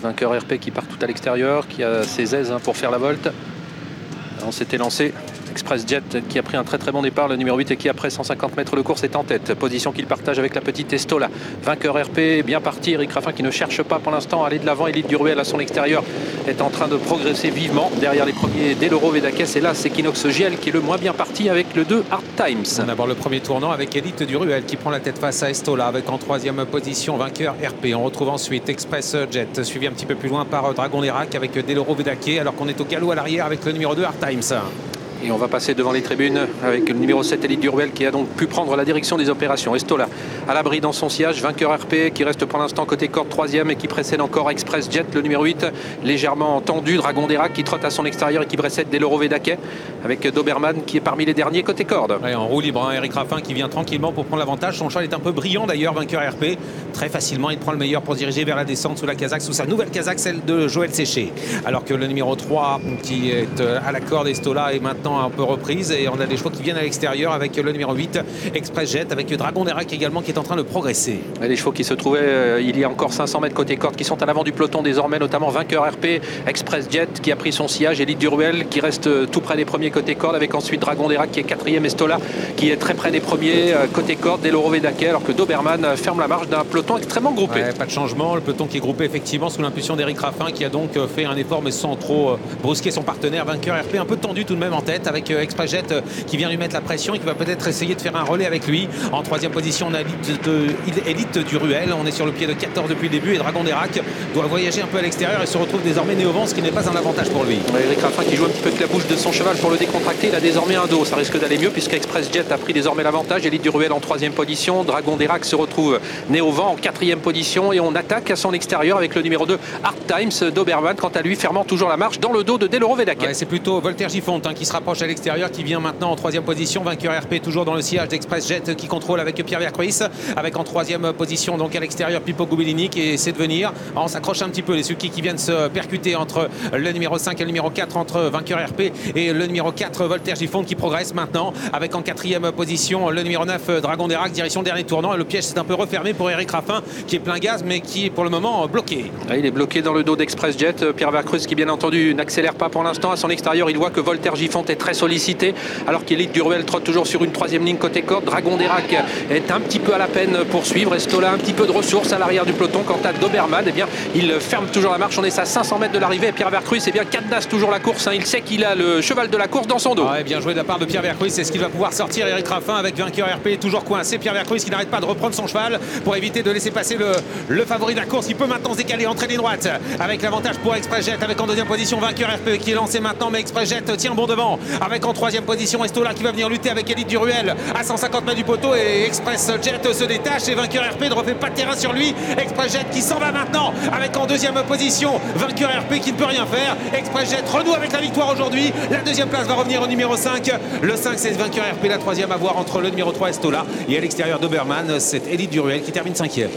Vainqueur RP qui part tout à l'extérieur, qui a ses aises pour faire la volte. On s'était lancé. Express Jet qui a pris un très bon départ, le numéro 8, et qui après 150 mètres de course est en tête. Position qu'il partage avec la petite Estola. Vainqueur RP, bien parti. Eric Raffin qui ne cherche pas pour l'instant à aller de l'avant. Élite du Ruel à son extérieur est en train de progresser vivement. Derrière les premiers, Deloro Vedakes, et là c'est Equinox GL qui est le moins bien parti avec le 2 Hard Times. On aborde le premier tournant avec Élite du Ruel qui prend la tête face à Estola avec en troisième position Vainqueur RP. On retrouve ensuite Express Jet suivi un petit peu plus loin par Dragon d'Irak avec Deloro Vedakes, alors qu'on est au galop à l'arrière avec le numéro 2 Hard Times. Et on va passer devant les tribunes avec le numéro 7 Élite du Ruel qui a donc pu prendre la direction des opérations. Estola à l'abri dans son sillage. Vainqueur RP qui reste pour l'instant côté corde troisième et qui précède encore Express Jet, le numéro 8, légèrement tendu. Dragon d'Irak qui trotte à son extérieur et qui précède Deloro Vedakes avec Doberman qui est parmi les derniers côté corde. Ouais, en roue libre, Eric Raffin qui vient tranquillement pour prendre l'avantage. Son cheval est un peu brillant d'ailleurs, Vainqueur RP. Très facilement, il prend le meilleur pour se diriger vers la descente sous la casaque, sous sa nouvelle casaque, celle de Joël Séché. Alors que le numéro 3 qui est à la corde, Estola, est maintenant un peu reprise. Et on a des chevaux qui viennent à l'extérieur avec le numéro 8, Express Jet, avec Dragon d'Irak également qui est en train de progresser. Et les chevaux qui se trouvaient il y a encore 500 mètres côté corde qui sont à l'avant du peloton désormais, notamment Vainqueur RP, Express Jet qui a pris son sillage, Élite du Ruel qui reste tout près des premiers côté corde, avec ensuite Dragon d'Irak qui est quatrième, Estola qui est très près des premiers côté corde, Deloro Vedakes, alors que Doberman ferme la marche d'un peloton extrêmement groupé. Ouais, pas de changement, le peloton qui est groupé effectivement sous l'impulsion d'Eric Raffin qui a donc fait un effort mais sans trop brusquer son partenaire. Vainqueur RP un peu tendu tout de même en tête avec Express Jet qui vient lui mettre la pression et qui va peut-être essayer de faire un relais avec lui. En troisième position, on a Élite du Ruel. On est sur le pied de 14 depuis le début et Dragon d'Irak doit voyager un peu à l'extérieur et se retrouve désormais né au vent, ce qui n'est pas un avantage pour lui. Eric Raffin qui joue un petit peu avec la bouche de son cheval pour le décontracter. Il a désormais un dos. Ça risque d'aller mieux puisque Express Jet a pris désormais l'avantage. Élite du Ruel en troisième position. Dragon d'Irak se retrouve né au vent en quatrième position et on attaque à son extérieur avec le numéro 2 Hard Times. Doberman quant à lui fermant toujours la marche dans le dos de Deloro Vedakes. Ouais, c'est plutôt Voltaire Gifonte qui se rapproche à l'extérieur, qui vient maintenant en troisième position. Vainqueur RP toujours dans le sillage d'Express Jet qui contrôle avec Pierre Vercruis, avec en troisième position donc à l'extérieur Pipo Gubelini qui essaie de venir. On s'accroche un petit peu les sulky qui viennent se percuter entre le numéro 5 et le numéro 4, entre Vainqueur RP et le numéro 4 Voltaire Gifonte qui progresse maintenant avec en quatrième position le numéro 9 Dragon d'Irak, direction dernier tournant, et le piège s'est un peu refermé pour Eric Raffin qui est plein gaz mais qui est pour le moment bloqué. Il est bloqué dans le dos d'Express Jet. Pierre Vercruis qui bien entendu n'accélère pas pour l'instant. À son extérieur il voit que Voltaire Gifonte est très sollicité alors qu'Élite du Ruel trotte toujours sur une troisième ligne côté corde. Dragon d'Irak est un petit peu à la peine pour suivre. Estola un petit peu de ressources à l'arrière du peloton. Quant à Doberman, eh bien, il ferme toujours la marche. On est à 500 mètres de l'arrivée et Pierre Vercruis cadenasse toujours la course. Il sait qu'il a le cheval de la course dans son dos. Ouais, bien joué de la part de Pierre Vercruis. C'est ce qu'il va pouvoir sortir. Eric Raffin avec Vainqueur RP toujours coincé. Pierre Vercruis qui n'arrête pas de reprendre son cheval pour éviter de laisser passer le favori de la course. Il peut maintenant se décaler, entraîner droite avec l'avantage pour Express Jet, avec en deuxième position Vainqueur RP qui est lancé maintenant, mais Express Jet tient bon devant avec en troisième position Estola qui va venir lutter avec Élite du Ruel à 150 mètres du poteau, et Express Jet se détache et Vainqueur RP ne refait pas de terrain sur lui. Express Jet qui s'en va maintenant avec en deuxième position Vainqueur RP qui ne peut rien faire. Express Jet renoue avec la victoire aujourd'hui. La deuxième place va revenir au numéro 5. Le 5 c'est Vainqueur RP, la troisième à voir entre le numéro 3 Estola et à l'extérieur Doberman c'est Élite du Ruel qui termine cinquième.